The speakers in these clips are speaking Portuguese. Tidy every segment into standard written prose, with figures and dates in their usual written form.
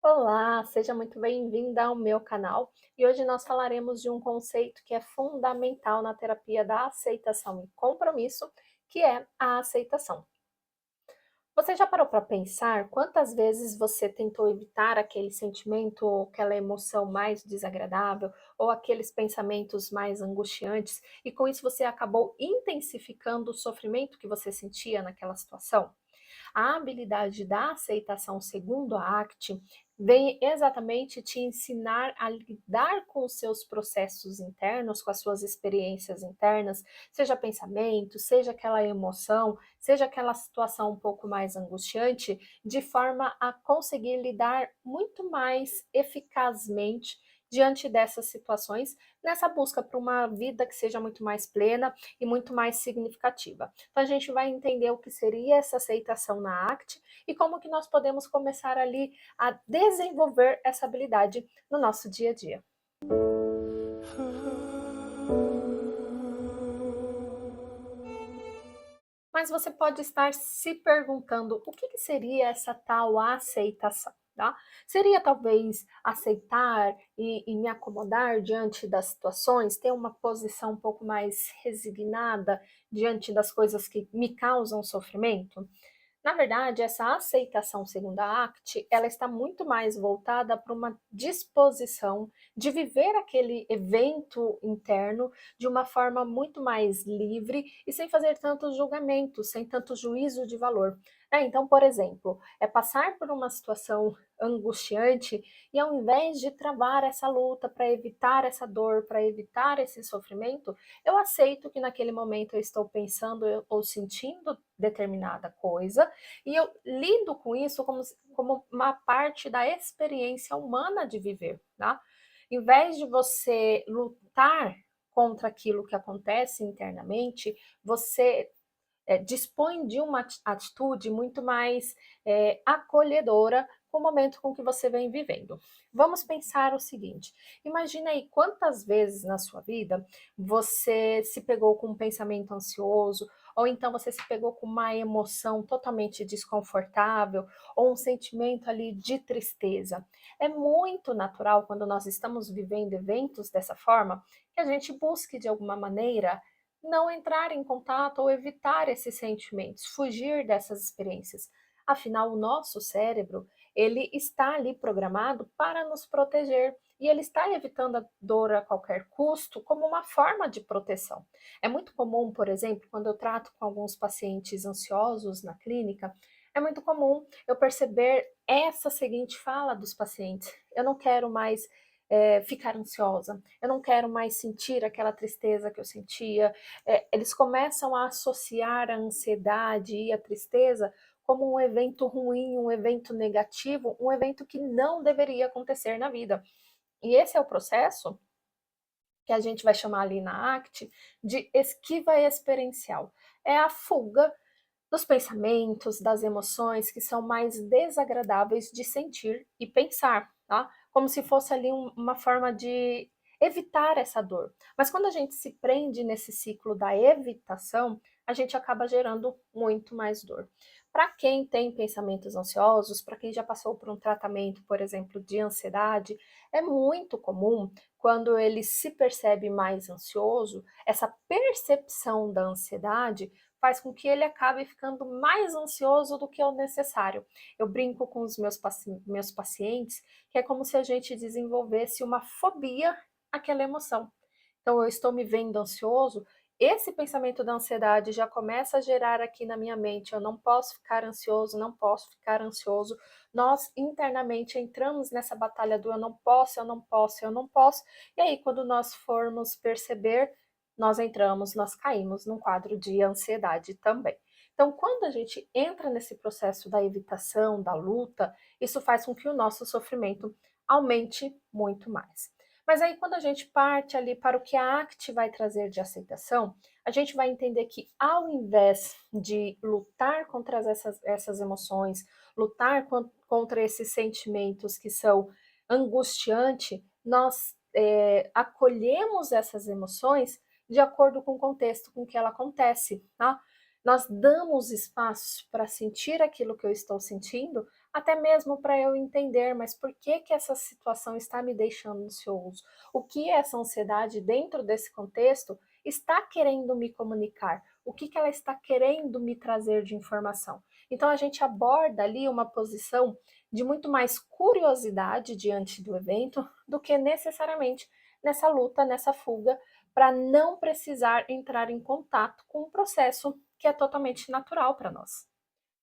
Olá, seja muito bem-vinda ao meu canal. E hoje nós falaremos de um conceito que é fundamental na terapia da aceitação e compromisso, que é a aceitação. Você já parou para pensar quantas vezes você tentou evitar aquele sentimento ou aquela emoção mais desagradável ou aqueles pensamentos mais angustiantes e com isso você acabou intensificando o sofrimento que você sentia naquela situação? A habilidade da aceitação, segundo a ACT, vem exatamente te ensinar a lidar com os seus processos internos, com as suas experiências internas, seja pensamento, seja aquela emoção, seja aquela situação um pouco mais angustiante, de forma a conseguir lidar muito mais eficazmente diante dessas situações, nessa busca por uma vida que seja muito mais plena e muito mais significativa. Então a gente vai entender o que seria essa aceitação na ACT e como que nós podemos começar ali a desenvolver essa habilidade no nosso dia a dia. Mas você pode estar se perguntando o que seria essa tal aceitação, tá? Seria talvez aceitar e me acomodar diante das situações, ter uma posição um pouco mais resignada diante das coisas que me causam sofrimento? Na verdade, essa aceitação segundo a ACT, ela está muito mais voltada para uma disposição de viver aquele evento interno de uma forma muito mais livre e sem fazer tantos julgamentos, sem tanto juízo de valor. Então, por exemplo, é passar por uma situação angustiante e ao invés de travar essa luta para evitar essa dor, para evitar esse sofrimento, eu aceito que naquele momento eu estou pensando ou sentindo determinada coisa e eu lido com isso como uma parte da experiência humana de viver, tá? Em vez de você lutar contra aquilo que acontece internamente, você dispõe de uma atitude muito mais acolhedora com o momento com que você vem vivendo. Vamos pensar o seguinte: imagina aí quantas vezes na sua vida você se pegou com um pensamento ansioso, ou então você se pegou com uma emoção totalmente desconfortável, ou um sentimento ali de tristeza. É muito natural quando nós estamos vivendo eventos dessa forma que a gente busque de alguma maneira não entrar em contato ou evitar esses sentimentos, fugir dessas experiências. Afinal, o nosso cérebro, ele está ali programado para nos proteger e ele está evitando a dor a qualquer custo como uma forma de proteção. É muito comum, por exemplo, quando eu trato com alguns pacientes ansiosos na clínica, é muito comum eu perceber essa seguinte fala dos pacientes: eu não quero mais ficar ansiosa, eu não quero mais sentir aquela tristeza que eu sentia, eles começam a associar a ansiedade e a tristeza como um evento ruim, um evento negativo, um evento que não deveria acontecer na vida. E esse é o processo que a gente vai chamar ali na ACT de esquiva experiencial. É a fuga dos pensamentos, das emoções que são mais desagradáveis de sentir e pensar, tá? Como se fosse ali uma forma de evitar essa dor. Mas quando a gente se prende nesse ciclo da evitação, a gente acaba gerando muito mais dor. Para quem tem pensamentos ansiosos, para quem já passou por um tratamento, por exemplo, de ansiedade, é muito comum quando ele se percebe mais ansioso, essa percepção da ansiedade faz com que ele acabe ficando mais ansioso do que o necessário. Eu brinco com os meus pacientes que é como se a gente desenvolvesse uma fobia àquela emoção. Então, eu estou me vendo ansioso, esse pensamento da ansiedade já começa a gerar aqui na minha mente: eu não posso ficar ansioso, não posso ficar ansioso. Nós internamente entramos nessa batalha do eu não posso, eu não posso, eu não posso. E aí, quando nós formos perceber, nós caímos num quadro de ansiedade também. Então, quando a gente entra nesse processo da evitação, da luta, isso faz com que o nosso sofrimento aumente muito mais. Mas aí, quando a gente parte ali para o que a ACT vai trazer de aceitação, a gente vai entender que, ao invés de lutar contra essas emoções, lutar contra esses sentimentos que são angustiantes, nós acolhemos essas emoções de acordo com o contexto com que ela acontece, tá? Nós damos espaço para sentir aquilo que eu estou sentindo, até mesmo para eu entender, mas por que que essa situação está me deixando ansioso? O que essa ansiedade dentro desse contexto está querendo me comunicar? O que que ela está querendo me trazer de informação? Então a gente aborda ali uma posição de muito mais curiosidade diante do evento do que necessariamente nessa luta, nessa fuga, para não precisar entrar em contato com um processo que é totalmente natural para nós.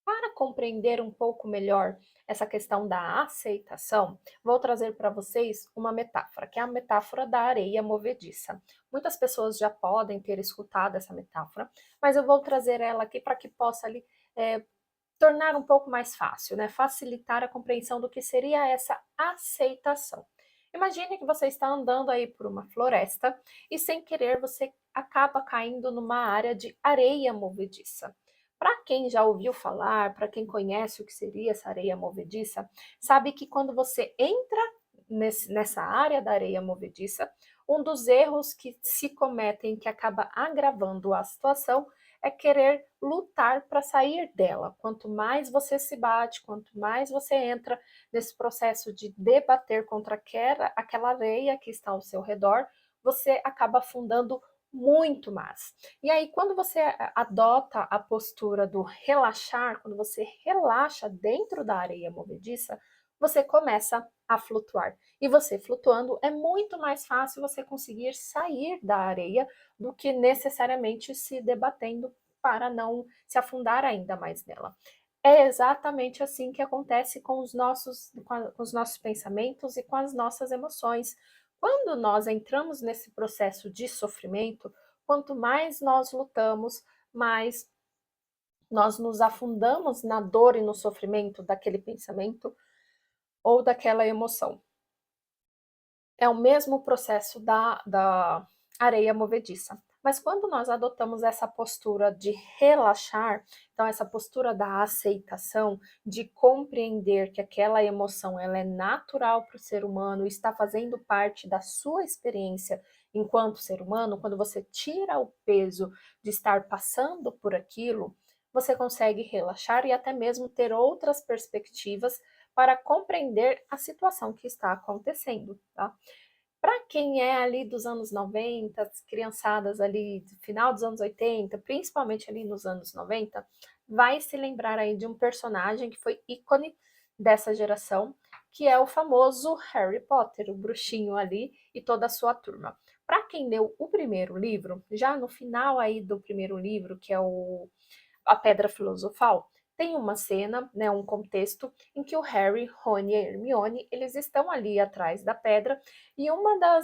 Para compreender um pouco melhor essa questão da aceitação, vou trazer para vocês uma metáfora, que é a metáfora da areia movediça. Muitas pessoas já podem ter escutado essa metáfora, mas eu vou trazer ela aqui para que possa ali tornar um pouco mais fácil, né? Facilitar a compreensão do que seria essa aceitação. Imagine que você está andando aí por uma floresta e sem querer você acaba caindo numa área de areia movediça. Para quem já ouviu falar, para quem conhece o que seria essa areia movediça, sabe que quando você entra nessa área da areia movediça, um dos erros que se cometem que acaba agravando a situação é querer lutar para sair dela. Quanto mais você se bate, quanto mais você entra nesse processo de debater contra aquela areia que está ao seu redor, você acaba afundando muito mais. E aí, quando você adota a postura do relaxar, quando você relaxa dentro da areia movediça, você começa a flutuar. E você flutuando, é muito mais fácil você conseguir sair da areia do que necessariamente se debatendo para não se afundar ainda mais nela. É exatamente assim que acontece com os nossos pensamentos e com as nossas emoções. Quando nós entramos nesse processo de sofrimento, quanto mais nós lutamos, mais nós nos afundamos na dor e no sofrimento daquele pensamento ou daquela emoção. É o mesmo processo da areia movediça. Mas quando nós adotamos essa postura de relaxar, então essa postura da aceitação, de compreender que aquela emoção ela é natural para o ser humano, está fazendo parte da sua experiência enquanto ser humano, quando você tira o peso de estar passando por aquilo, você consegue relaxar e até mesmo ter outras perspectivas para compreender a situação que está acontecendo, tá? Para quem é ali dos anos 90, as criançadas ali do final dos anos 80, principalmente ali nos anos 90, vai se lembrar aí de um personagem que foi ícone dessa geração, que é o famoso Harry Potter, o bruxinho ali e toda a sua turma. Para quem leu o primeiro livro, já no final aí do primeiro livro, que é a Pedra Filosofal, tem uma cena, né, um contexto em que o Harry, Rony e a Hermione, eles estão ali atrás da pedra e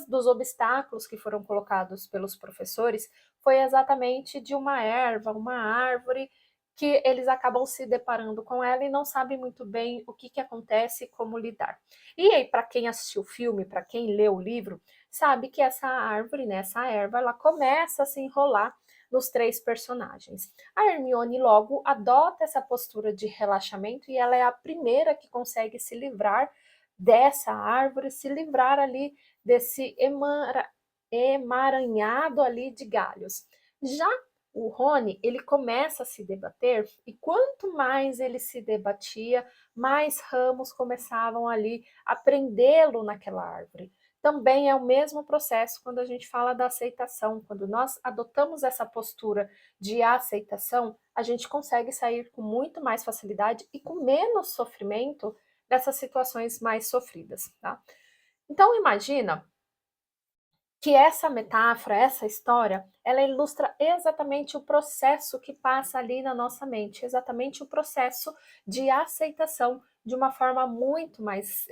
dos obstáculos que foram colocados pelos professores foi exatamente de uma erva, uma árvore, que eles acabam se deparando com ela e não sabem muito bem o que acontece e como lidar. E aí, para quem assistiu o filme, para quem leu o livro, sabe que essa árvore, né, essa erva, ela começa a se enrolar nos três personagens. A Hermione logo adota essa postura de relaxamento e ela é a primeira que consegue se livrar dessa árvore, se livrar ali desse emaranhado ali de galhos. Já o Rony, ele começa a se debater e quanto mais ele se debatia, mais ramos começavam ali a prendê-lo naquela árvore. Também é o mesmo processo quando a gente fala da aceitação. Quando nós adotamos essa postura de aceitação, a gente consegue sair com muito mais facilidade e com menos sofrimento dessas situações mais sofridas, tá? Então imagina que essa metáfora, essa história, ela ilustra exatamente o processo que passa ali na nossa mente, exatamente o processo de aceitação de uma forma muito mais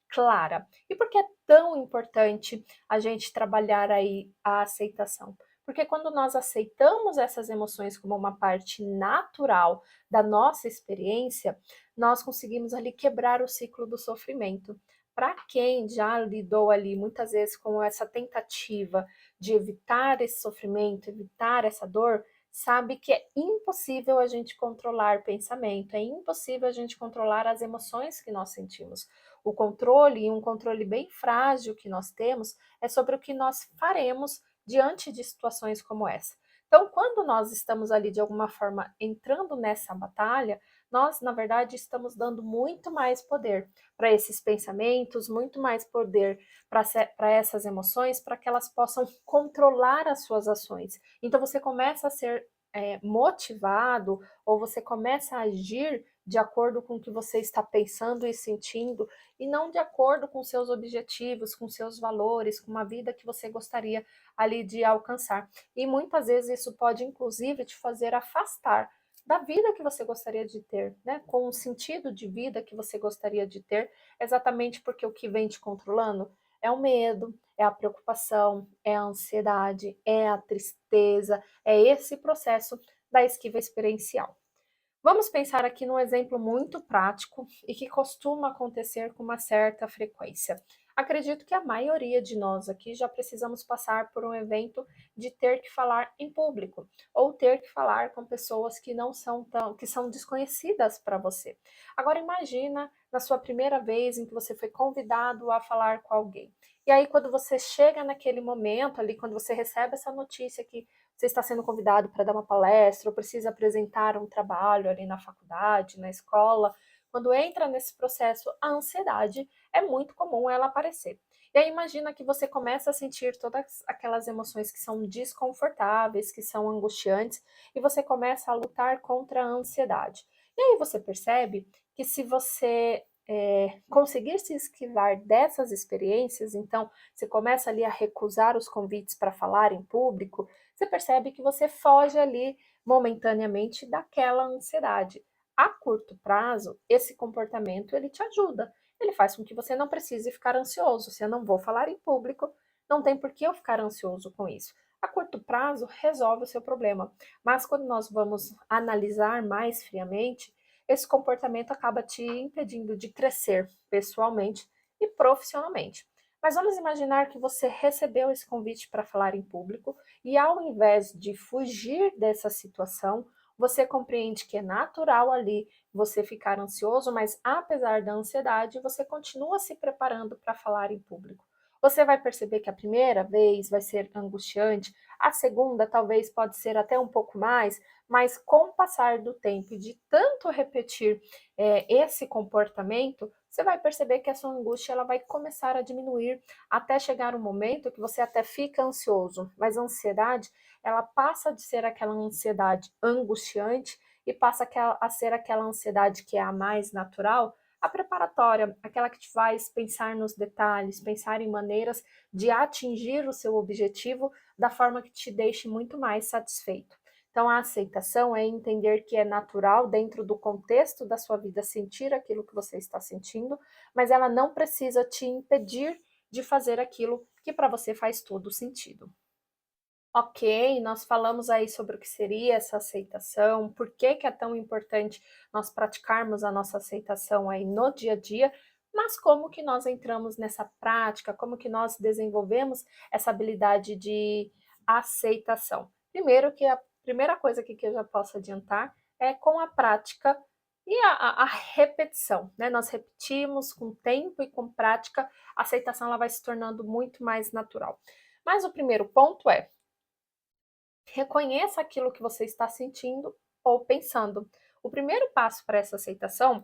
clara. E por que é tão importante a gente trabalhar aí a aceitação? Porque quando nós aceitamos essas emoções como uma parte natural da nossa experiência, nós conseguimos ali quebrar o ciclo do sofrimento. Para quem já lidou ali muitas vezes com essa tentativa de evitar esse sofrimento, evitar essa dor, sabe que é impossível a gente controlar pensamento, é impossível a gente controlar as emoções que nós sentimos. O controle, e um controle bem frágil que nós temos, é sobre o que nós faremos diante de situações como essa. Então, quando nós estamos ali de alguma forma entrando nessa batalha, nós, na verdade, estamos dando muito mais poder para esses pensamentos, muito mais poder para essas emoções, para que elas possam controlar as suas ações. Então você começa a ser motivado, ou você começa a agir de acordo com o que você está pensando e sentindo, e não de acordo com seus objetivos, com seus valores, com uma vida que você gostaria ali de alcançar. E muitas vezes isso pode, inclusive, te fazer afastar da vida que você gostaria de ter, né? Com o sentido de vida que você gostaria de ter, exatamente porque o que vem te controlando é o medo, é a preocupação, é a ansiedade, é a tristeza, é esse processo da esquiva experiencial. Vamos pensar aqui num exemplo muito prático e que costuma acontecer com uma certa frequência. Acredito que a maioria de nós aqui já precisamos passar por um evento de ter que falar em público ou ter que falar com pessoas que não são tão, que são desconhecidas para você. Agora imagina na sua primeira vez em que você foi convidado a falar com alguém. E aí quando você chega naquele momento ali, quando você recebe essa notícia que você está sendo convidado para dar uma palestra ou precisa apresentar um trabalho ali na faculdade, na escola, quando entra nesse processo, a ansiedade é muito comum ela aparecer. E aí imagina que você começa a sentir todas aquelas emoções que são desconfortáveis, que são angustiantes, e você começa a lutar contra a ansiedade. E aí você percebe que se você conseguir se esquivar dessas experiências, então você começa ali a recusar os convites para falar em público, você percebe que você foge ali momentaneamente daquela ansiedade. A curto prazo, esse comportamento ele te ajuda. Ele faz com que você não precise ficar ansioso. Se eu não vou falar em público, não tem por que eu ficar ansioso com isso. A curto prazo, resolve o seu problema. Mas quando nós vamos analisar mais friamente, esse comportamento acaba te impedindo de crescer pessoalmente e profissionalmente. Mas vamos imaginar que você recebeu esse convite para falar em público e ao invés de fugir dessa situação, você compreende que é natural ali você ficar ansioso, mas apesar da ansiedade, você continua se preparando para falar em público. Você vai perceber que a primeira vez vai ser angustiante, a segunda talvez pode ser até um pouco mais, mas com o passar do tempo e de tanto repetir esse comportamento, você vai perceber que a sua angústia ela vai começar a diminuir até chegar um momento que você até fica ansioso, mas a ansiedade ela passa de ser aquela ansiedade angustiante e passa a ser aquela ansiedade que é a mais natural, a preparatória, aquela que te faz pensar nos detalhes, pensar em maneiras de atingir o seu objetivo da forma que te deixe muito mais satisfeito. Então, a aceitação é entender que é natural, dentro do contexto da sua vida, sentir aquilo que você está sentindo, mas ela não precisa te impedir de fazer aquilo que para você faz todo sentido. Ok, nós falamos aí sobre o que seria essa aceitação, por que que é tão importante nós praticarmos a nossa aceitação aí no dia a dia, mas como que nós entramos nessa prática, como que nós desenvolvemos essa habilidade de aceitação. Primeiro que a primeira coisa aqui que eu já posso adiantar é com a prática e a repetição, né? Nós repetimos com tempo e com prática, a aceitação ela vai se tornando muito mais natural. Mas o primeiro ponto é reconheça aquilo que você está sentindo ou pensando. O primeiro passo para essa aceitação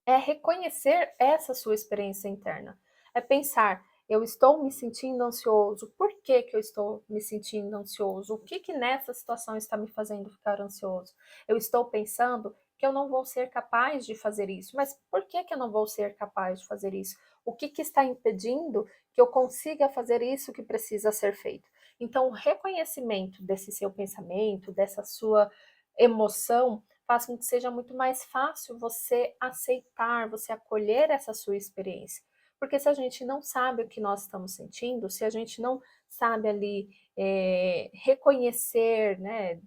é reconhecer essa sua experiência interna. É pensar, eu estou me sentindo ansioso, por que que eu estou me sentindo ansioso? O que que nessa situação está me fazendo ficar ansioso? Eu estou pensando que eu não vou ser capaz de fazer isso, mas por que que eu não vou ser capaz de fazer isso? O que que está impedindo que eu consiga fazer isso que precisa ser feito? Então, o reconhecimento desse seu pensamento, dessa sua emoção, faz com que seja muito mais fácil você aceitar, você acolher essa sua experiência. Porque se a gente não sabe o que nós estamos sentindo, se a gente não sabe ali reconhecer, né,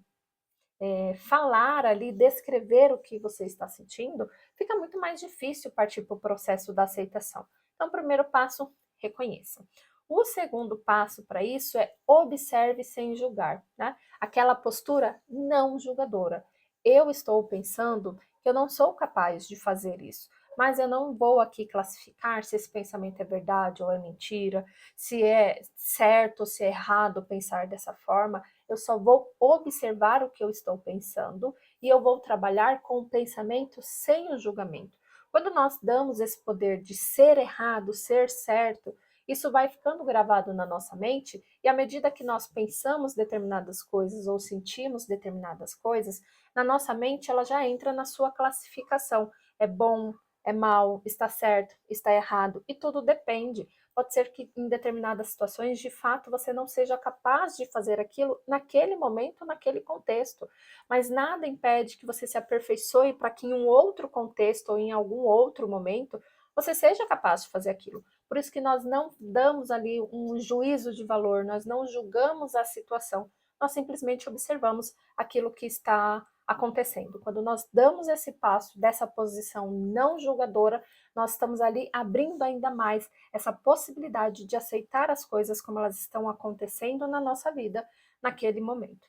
falar ali, descrever o que você está sentindo, fica muito mais difícil partir para o processo da aceitação. Então, o primeiro passo, reconheça. O segundo passo para isso é observe sem julgar, né? Aquela postura não julgadora. Eu estou pensando que eu não sou capaz de fazer isso, mas eu não vou aqui classificar se esse pensamento é verdade ou é mentira, se é certo ou se é errado pensar dessa forma. Eu só vou observar o que eu estou pensando e eu vou trabalhar com o pensamento sem o julgamento. Quando nós damos esse poder de ser errado, ser certo, isso vai ficando gravado na nossa mente, e à medida que nós pensamos determinadas coisas ou sentimos determinadas coisas, na nossa mente ela já entra na sua classificação. É bom, é mal, está certo, está errado, e tudo depende. Pode ser que em determinadas situações, de fato, você não seja capaz de fazer aquilo naquele momento, naquele contexto, mas nada impede que você se aperfeiçoe para que em um outro contexto ou em algum outro momento você seja capaz de fazer aquilo. Por isso que nós não damos ali um juízo de valor, nós não julgamos a situação, nós simplesmente observamos aquilo que está acontecendo. Quando nós damos esse passo dessa posição não julgadora, nós estamos ali abrindo ainda mais essa possibilidade de aceitar as coisas como elas estão acontecendo na nossa vida naquele momento.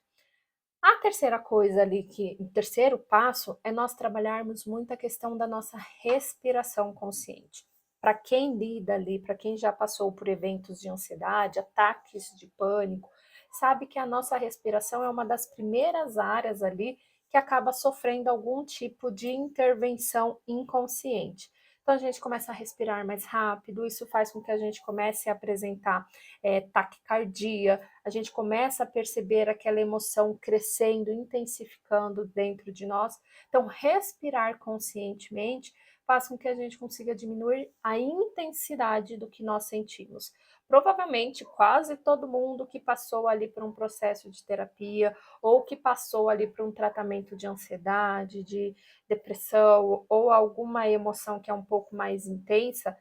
A terceira coisa ali o terceiro passo é nós trabalharmos muito a questão da nossa respiração consciente. Para quem lida ali, para quem já passou por eventos de ansiedade, ataques de pânico, sabe que a nossa respiração é uma das primeiras áreas ali que acaba sofrendo algum tipo de intervenção inconsciente. Então a gente começa a respirar mais rápido, isso faz com que a gente comece a apresentar taquicardia, a gente começa a perceber aquela emoção crescendo, intensificando dentro de nós. Então, respirar conscientemente faz com que a gente consiga diminuir a intensidade do que nós sentimos. Provavelmente, quase todo mundo que passou ali por um processo de terapia ou que passou ali por um tratamento de ansiedade, de depressão ou alguma emoção que é um pouco mais intensa,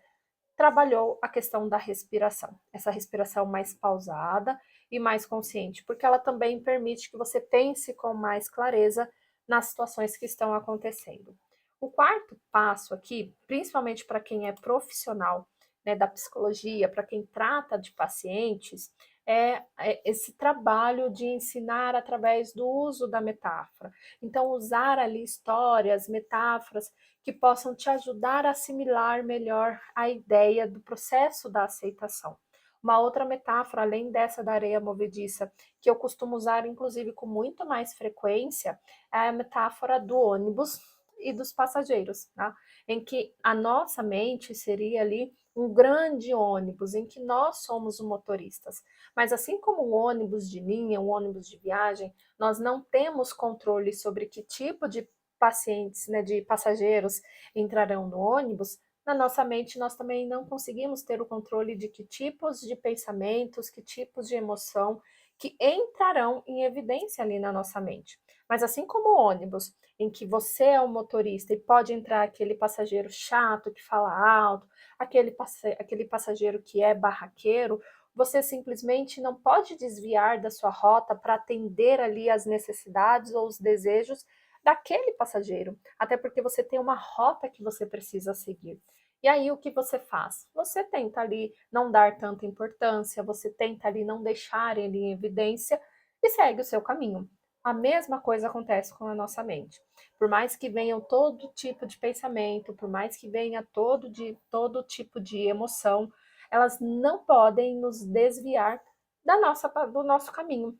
trabalhou a questão da respiração, essa respiração mais pausada e mais consciente, porque ela também permite que você pense com mais clareza nas situações que estão acontecendo. O quarto passo aqui, principalmente para quem é profissional, né, da psicologia, para quem trata de pacientes, é esse trabalho de ensinar através do uso da metáfora. Então, usar ali histórias, metáforas que possam te ajudar a assimilar melhor a ideia do processo da aceitação. Uma outra metáfora, além dessa da areia movediça, que eu costumo usar, inclusive, com muito mais frequência, é a metáfora do ônibus e dos passageiros, tá? Em que a nossa mente seria ali um grande ônibus, em que nós somos os motoristas. Mas assim como um ônibus de linha, um ônibus de viagem, nós não temos controle sobre que tipo de pacientes, né, de passageiros entrarão no ônibus, na nossa mente nós também não conseguimos ter o controle de que tipos de pensamentos, que tipos de emoção que entrarão em evidência ali na nossa mente. Mas assim como o ônibus, em que você é o motorista e pode entrar aquele passageiro chato que fala alto, aquele passageiro que é barraqueiro, você simplesmente não pode desviar da sua rota para atender ali as necessidades ou os desejos daquele passageiro, até porque você tem uma rota que você precisa seguir. E aí o que você faz? Você tenta ali não dar tanta importância, você tenta ali não deixar ele em evidência e segue o seu caminho. A mesma coisa acontece com a nossa mente. Por mais que venham todo tipo de pensamento, por mais que venha todo tipo de emoção, elas não podem nos desviar do nosso caminho,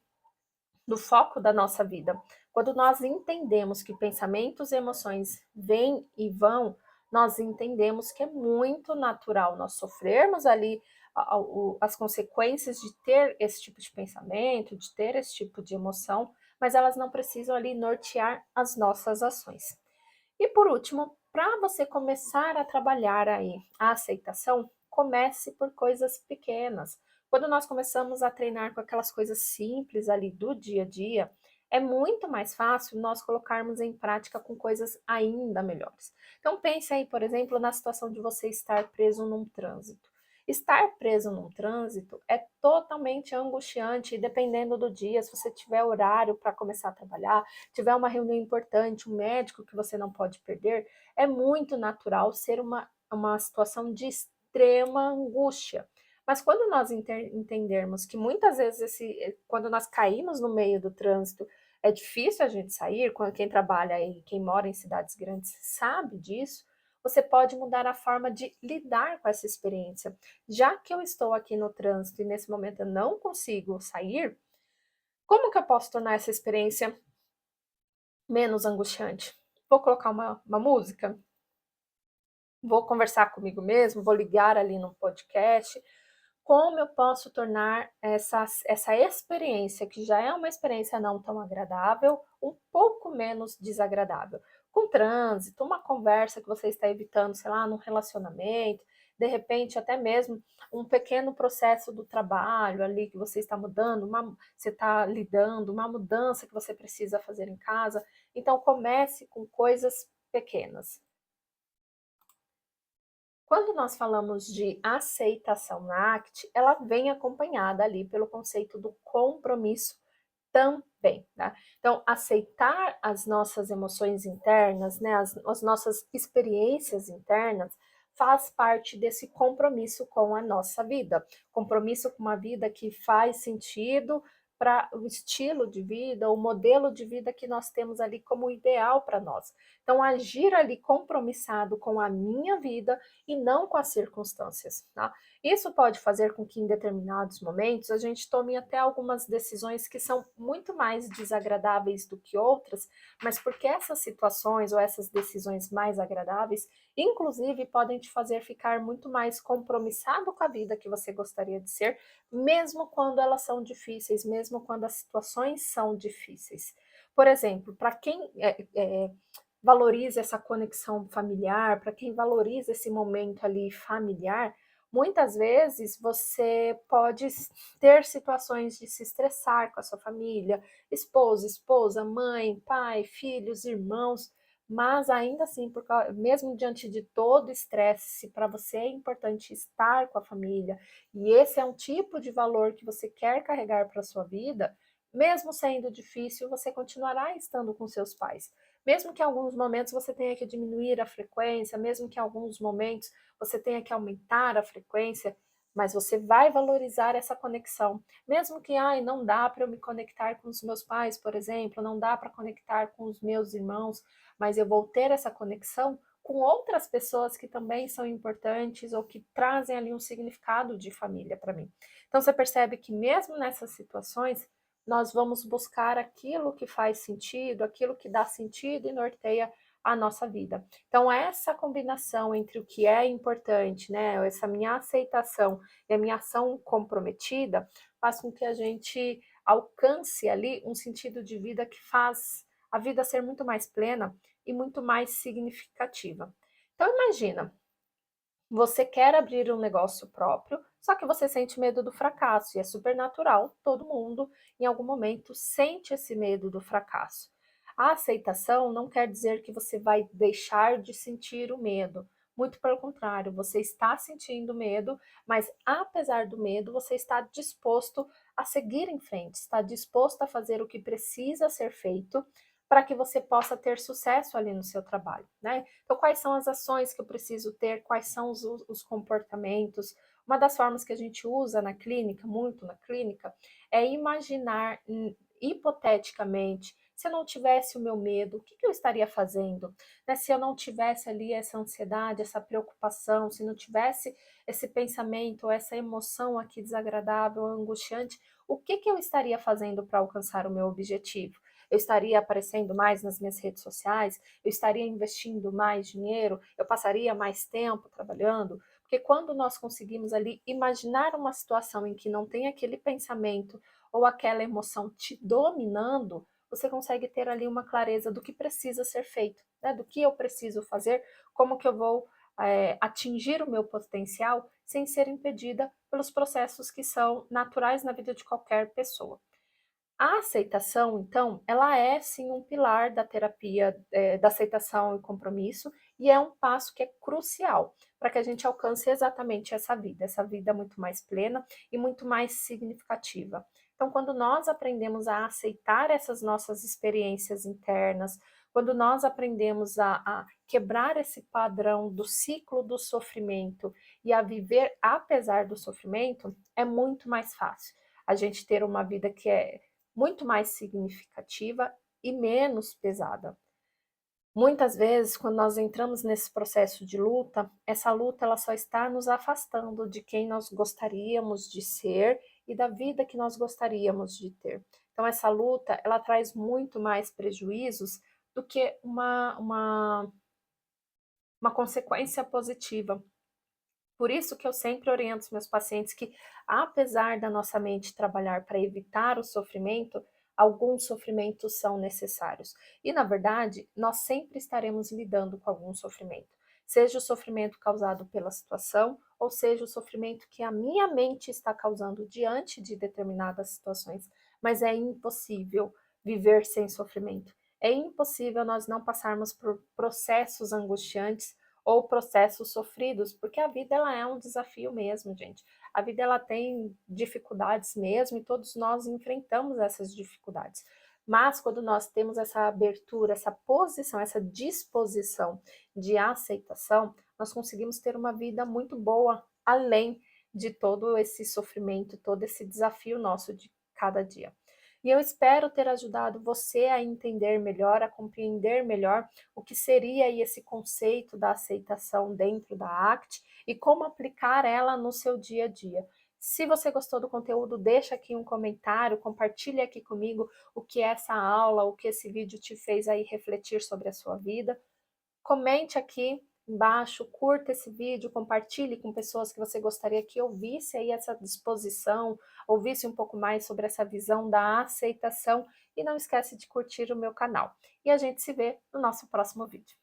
do foco da nossa vida. Quando nós entendemos que pensamentos e emoções vêm e vão, nós entendemos que é muito natural nós sofrermos ali as consequências de ter esse tipo de pensamento, de ter esse tipo de emoção, mas elas não precisam ali nortear as nossas ações. E por último, para você começar a trabalhar aí a aceitação, comece por coisas pequenas. Quando nós começamos a treinar com aquelas coisas simples ali do dia a dia, é muito mais fácil nós colocarmos em prática com coisas ainda melhores. Então pense aí, por exemplo, na situação de você estar preso num trânsito. Estar preso num trânsito é totalmente angustiante, e dependendo do dia, se você tiver horário para começar a trabalhar, tiver uma reunião importante, um médico que você não pode perder, é muito natural ser uma situação de extrema angústia. Mas quando nós entendermos que muitas vezes quando nós caímos no meio do trânsito, é difícil a gente sair, quando quem trabalha e quem mora em cidades grandes sabe disso, você pode mudar a forma de lidar com essa experiência. Já que eu estou aqui no trânsito e nesse momento eu não consigo sair, como que eu posso tornar essa experiência menos angustiante? Vou colocar uma música? Vou conversar comigo mesmo? Vou ligar ali num podcast? Como eu posso tornar essa experiência, que já é uma experiência não tão agradável, um pouco menos desagradável? Com trânsito, uma conversa que você está evitando, sei lá, num relacionamento, de repente até mesmo um pequeno processo do trabalho ali que você está mudando, você está lidando, uma mudança que você precisa fazer em casa. Então comece com coisas pequenas. Quando nós falamos de aceitação na ACT, ela vem acompanhada ali pelo conceito do compromisso também, tá? Então, aceitar as nossas emoções internas, né, as nossas experiências internas, faz parte desse compromisso com a nossa vida. Compromisso com uma vida que faz sentido para o estilo de vida, o modelo de vida que nós temos ali como ideal para nós. Então, agir ali compromissado com a minha vida e não com as circunstâncias, tá? Isso pode fazer com que em determinados momentos a gente tome até algumas decisões que são muito mais desagradáveis do que outras, mas porque essas situações ou essas decisões mais agradáveis, inclusive, podem te fazer ficar muito mais compromissado com a vida que você gostaria de ser, mesmo quando elas são difíceis, mesmo quando as situações são difíceis. Por exemplo, para quem valoriza essa conexão familiar, para quem valoriza esse momento ali familiar, muitas vezes você pode ter situações de se estressar com a sua família, esposa, mãe, pai, filhos, irmãos, mas ainda assim, mesmo diante de todo o estresse, se para você é importante estar com a família, e esse é um tipo de valor que você quer carregar para a sua vida, mesmo sendo difícil, você continuará estando com seus pais. Mesmo que em alguns momentos você tenha que diminuir a frequência, mesmo que em alguns momentos você tenha que aumentar a frequência, mas você vai valorizar essa conexão. Mesmo que, ai, não dá para eu me conectar com os meus pais, por exemplo, não dá para conectar com os meus irmãos, mas eu vou ter essa conexão com outras pessoas que também são importantes ou que trazem ali um significado de família para mim. Então você percebe que mesmo nessas situações, nós vamos buscar aquilo que faz sentido, aquilo que dá sentido e norteia a nossa vida. Então, essa combinação entre o que é importante, né, essa minha aceitação e a minha ação comprometida, faz com que a gente alcance ali um sentido de vida que faz a vida ser muito mais plena e muito mais significativa. Então, imagina, você quer abrir um negócio próprio, só que você sente medo do fracasso, e é super natural, todo mundo em algum momento sente esse medo do fracasso. A aceitação não quer dizer que você vai deixar de sentir o medo. Muito pelo contrário, você está sentindo medo, mas apesar do medo, você está disposto a seguir em frente, está disposto a fazer o que precisa ser feito para que você possa ter sucesso ali no seu trabalho, né? Então, quais são as ações que eu preciso ter, quais são os comportamentos? Uma das formas que a gente usa na clínica, muito na clínica, é imaginar hipoteticamente, se eu não tivesse o meu medo, o que, que eu estaria fazendo? Né? Se eu não tivesse ali essa ansiedade, essa preocupação, se não tivesse esse pensamento, essa emoção aqui desagradável, angustiante, o que, que eu estaria fazendo para alcançar o meu objetivo? Eu estaria aparecendo mais nas minhas redes sociais? Eu estaria investindo mais dinheiro? Eu passaria mais tempo trabalhando? Porque quando nós conseguimos ali imaginar uma situação em que não tem aquele pensamento ou aquela emoção te dominando, você consegue ter ali uma clareza do que precisa ser feito, né? Do que eu preciso fazer, como que eu vou atingir o meu potencial sem ser impedida pelos processos que são naturais na vida de qualquer pessoa. A aceitação, então, ela é sim um pilar da terapia da aceitação e compromisso, e é um passo que é crucial para que a gente alcance exatamente essa vida muito mais plena e muito mais significativa. Então, quando nós aprendemos a aceitar essas nossas experiências internas, quando nós aprendemos a quebrar esse padrão do ciclo do sofrimento e a viver apesar do sofrimento, é muito mais fácil a gente ter uma vida que é muito mais significativa e menos pesada. Muitas vezes, quando nós entramos nesse processo de luta, essa luta ela só está nos afastando de quem nós gostaríamos de ser e da vida que nós gostaríamos de ter. Então, essa luta ela traz muito mais prejuízos do que uma consequência positiva. Por isso que eu sempre oriento os meus pacientes que, apesar da nossa mente trabalhar para evitar o sofrimento, alguns sofrimentos são necessários. E, na verdade, nós sempre estaremos lidando com algum sofrimento. Seja o sofrimento causado pela situação, ou seja o sofrimento que a minha mente está causando diante de determinadas situações. Mas é impossível viver sem sofrimento. É impossível nós não passarmos por processos angustiantes ou processos sofridos, porque a vida ela é um desafio mesmo, gente. A vida ela tem dificuldades mesmo e todos nós enfrentamos essas dificuldades. Mas quando nós temos essa abertura, essa posição, essa disposição de aceitação, nós conseguimos ter uma vida muito boa, além de todo esse sofrimento, todo esse desafio nosso de cada dia. E eu espero ter ajudado você a entender melhor, a compreender melhor o que seria aí esse conceito da aceitação dentro da ACT e como aplicar ela no seu dia a dia. Se você gostou do conteúdo, deixa aqui um comentário, compartilhe aqui comigo o que essa aula, o que esse vídeo te fez aí refletir sobre a sua vida. Comente aqui embaixo, curta esse vídeo, compartilhe com pessoas que você gostaria que ouvisse aí essa disposição, ouvisse um pouco mais sobre essa visão da aceitação e não esquece de curtir o meu canal. E a gente se vê no nosso próximo vídeo.